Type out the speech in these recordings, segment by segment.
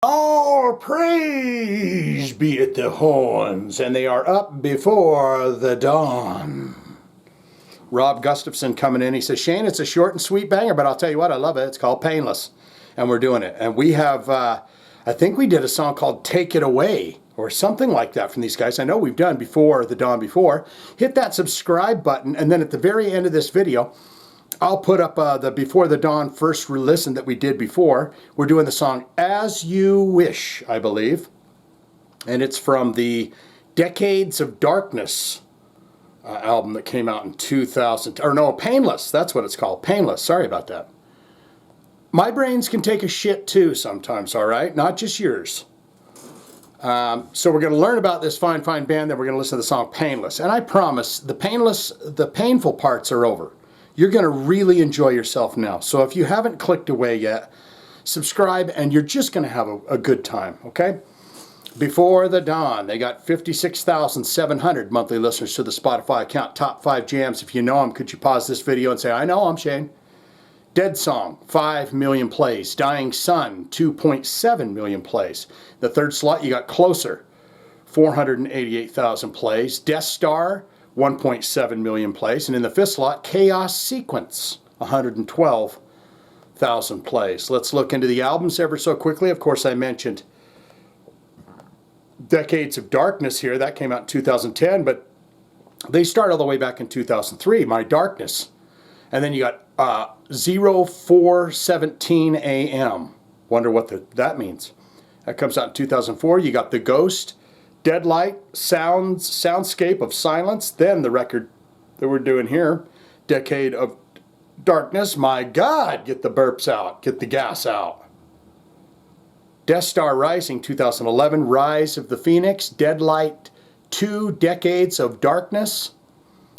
All praise be at the horns, and they are up before the dawn. Rob Gustafson coming in. He says, Shane, it's a short and sweet banger, but I'll tell you what, I love it. It's called Painless, and we're doing it. And we have, I think we did a song called Take It Away, or something like that from these guys. I know we've done Before the Dawn before. Hit that subscribe button, and then at the very end of this video, I'll put up the Before the Dawn first listen that we did before. We're doing the song As You Wish, I believe. And it's from the Decades of Darkness album that came out in 2000. Or no, Painless. That's what it's called. Painless. Sorry about that. My brains can take a shit too sometimes, all right? Not just yours. So we're going to learn about this fine, fine band. Then we're going to listen to the song Painless. And I promise, the painful parts are over. You're going to really enjoy yourself now. So if you haven't clicked away yet, subscribe and you're just going to have a good time, okay? Before the Dawn, they got 56,700 monthly listeners to the Spotify account. Top 5 jams. If you know them, could you pause this video and say, I know, I'm Shane. Dead Song, 5 million plays. Dying Sun, 2.7 million plays. The third slot, you got Closer, 488,000 plays. Death Star, 1.7 million plays. And in the fifth slot, Chaos Sequence, 112,000 plays. Let's look into the albums ever so quickly. Of course, I mentioned Decades of Darkness here. That came out in 2010, but they start all the way back in 2003, My Darkness. And then you got 0417 AM. Wonder what that means. That comes out in 2004. You got The Ghost, Deadlight, Soundscape of Silence. Then the record that we're doing here, Decade of Darkness. My God, get the burps out, get the gas out. Death Star Rising, 2011. Rise of the Phoenix, Deadlight 2, Decades of Darkness.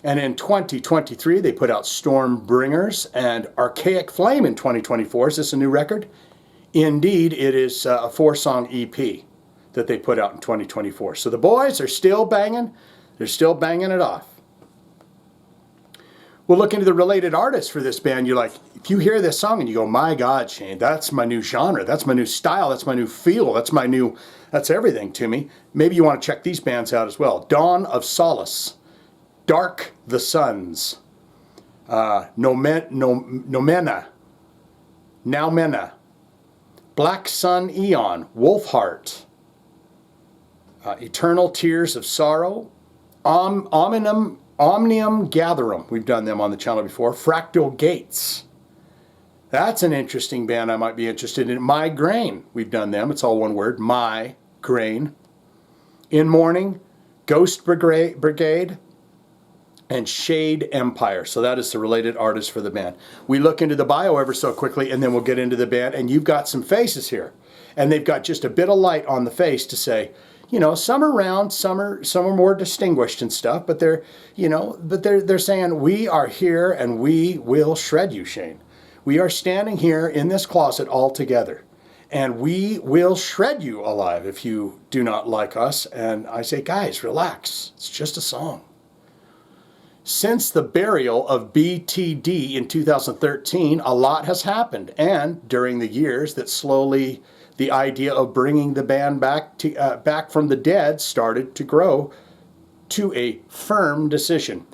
And in 2023, they put out Stormbringers and Archaic Flame in 2024. Is this a new record? Indeed, it is a 4-song EP that they put out in 2024. So the boys are still banging. They're still banging it off. We'll look into the related artists for this band. You're like, if you hear this song and you go, my God, Shane, that's my new genre. That's my new style. That's my new feel. That's everything to me. Maybe you want to check these bands out as well. Dawn of Solace, Dark the Suns, Noumena, Black Sun Eon, Wolfheart, Eternal Tears of Sorrow, Omnium Gatherum. We've done them on the channel before. Fractal Gates. That's an interesting band I might be interested in. Migraine. We've done them. It's all one word. Migraine. In Mourning, Ghost Brigade, and Shade Empire. So that is the related artist for the band. We look into the bio ever so quickly, and then we'll get into the band. And you've got some faces here. And they've got just a bit of light on the face to say, you know, some are round, some are more distinguished and stuff, but they're saying, we are here and we will shred you, Shane. We are standing here in this closet all together, and we will shred you alive if you do not like us. And I say, guys, relax. It's just a song. Since the burial of BTD in 2013, a lot has happened, and during the years that slowly the idea of bringing the band back from the dead started to grow to a firm decision.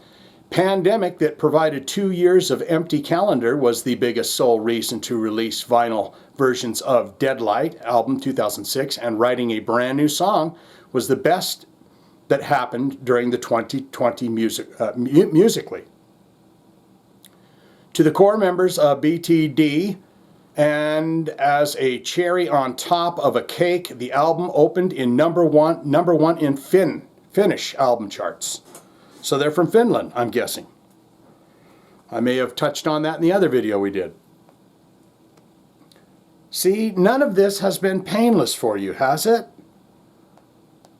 Pandemic that provided 2 years of empty calendar was the biggest sole reason to release vinyl versions of Deadlight album 2006, and writing a brand new song was the best that happened during the 2020 musically. To the core members of BTD, and as a cherry on top of a cake, the album opened in number one in Finnish album charts. So they're from Finland, I'm guessing. I may have touched on that in the other video we did. See, none of this has been painless for you, has it?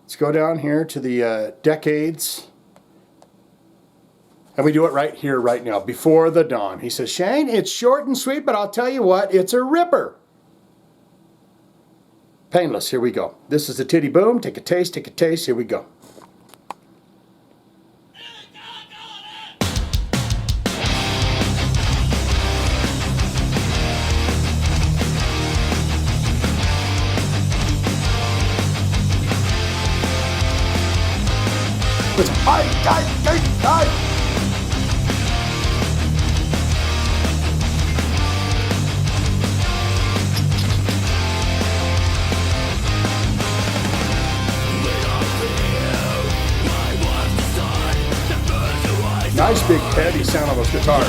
Let's go down here to the decades. And we do it right here, right now, Before the Dawn. He says, Shane, it's short and sweet, but I'll tell you what, it's a ripper. Painless, here we go. This is the Titty Boom. Take a taste, here we go. It's I. Nice big heavy sound on those guitars.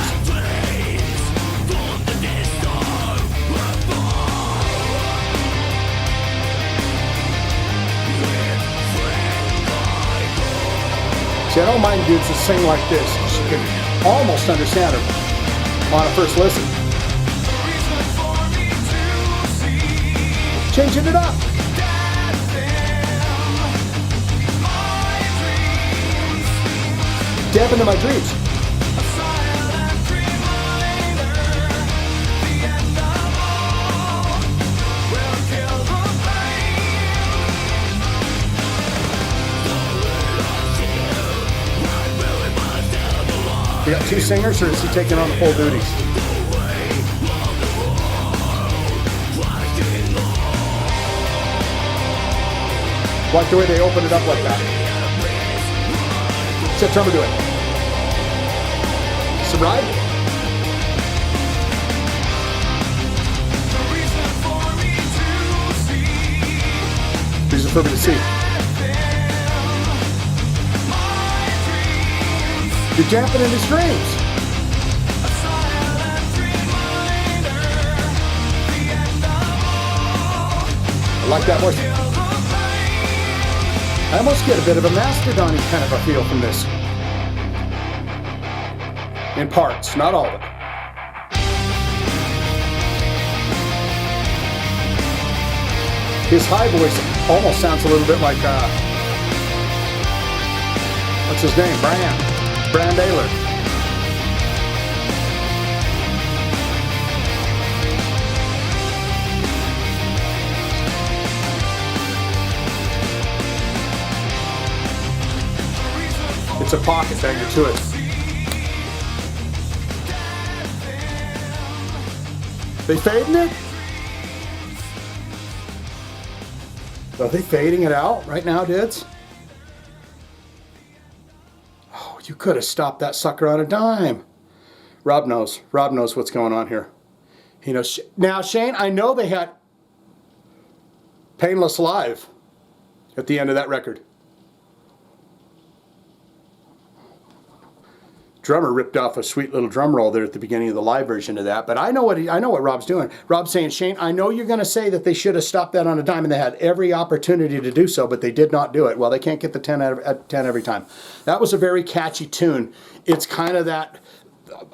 See, I don't mind dudes that sing like this. You can almost understand it on a first listen. Changing it up. Damp into my dreams. You got two singers, or is he taking on the full duties? Like the way they open it up like that. What's that drummer doing? Some ride? Reason for me to see. You're damping in his dreams. I like that voice. I almost get a bit of a Mastodon-y kind of a feel from this. In parts, not all of it. His high voice almost sounds a little bit like, what's his name? Brand Ayler. It's a pocket banger to it. They fading it? Are they fading it out right now, dudes? Oh, you could have stopped that sucker on a dime. Rob knows. Rob knows what's going on here. He knows. Now, Shane, I know they had Painless live at the end of that record. Drummer ripped off a sweet little drum roll there at the beginning of the live version of that, but I know what Rob's doing. Rob's saying, Shane, I know you're going to say that they should have stopped that on a dime, and they had every opportunity to do so, but they did not do it. Well, they can't get the 10 out of 10 every time. That was a very catchy tune. It's kind of that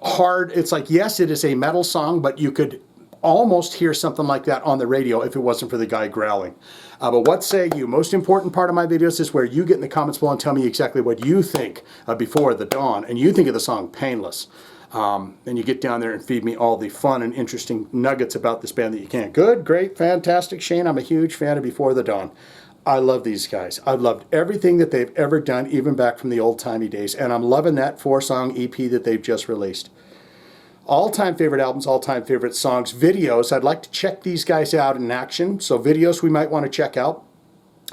hard. It's like, yes, it is a metal song, but you could almost hear something like that on the radio if it wasn't for the guy growling. But what say you? Most important part of my videos is where you get in the comments below and tell me exactly what you think of Before the Dawn, and you think of the song Painless. And you get down there and feed me all the fun and interesting nuggets about this band that you can. Good, great, fantastic. Shane, I'm a huge fan of Before the Dawn. I love these guys. I've loved everything that they've ever done, even back from the old-timey days, and I'm loving that 4-song EP that they've just released. All-time favorite albums, all-time favorite songs, videos. I'd like to check these guys out in action. So videos we might want to check out.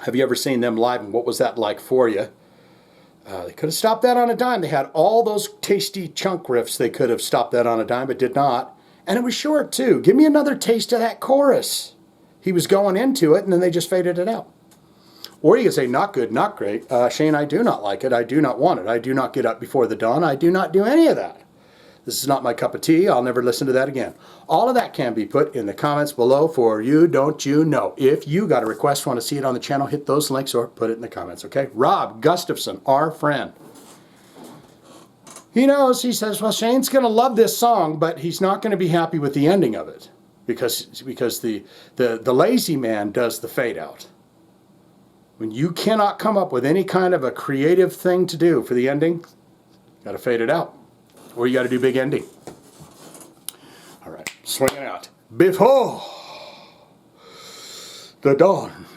Have you ever seen them live, and what was that like for you? They could have stopped that on a dime. They had all those tasty chunk riffs. They could have stopped that on a dime, but did not. And it was short, too. Give me another taste of that chorus. He was going into it, and then they just faded it out. Or you could say, not good, not great. Shane, I do not like it. I do not want it. I do not get up before the dawn. I do not do any of that. This is not my cup of tea. I'll never listen to that again. All of that can be put in the comments below for you, don't you know. If you got a request, want to see it on the channel, hit those links or put it in the comments, okay? Rob Gustafson, our friend. He knows, he says, well, Shane's going to love this song, but he's not going to be happy with the ending of it because the lazy man does the fade out. When you cannot come up with any kind of a creative thing to do for the ending, you got to fade it out. Or you got to do big ending. All right, swinging out. Before the dawn.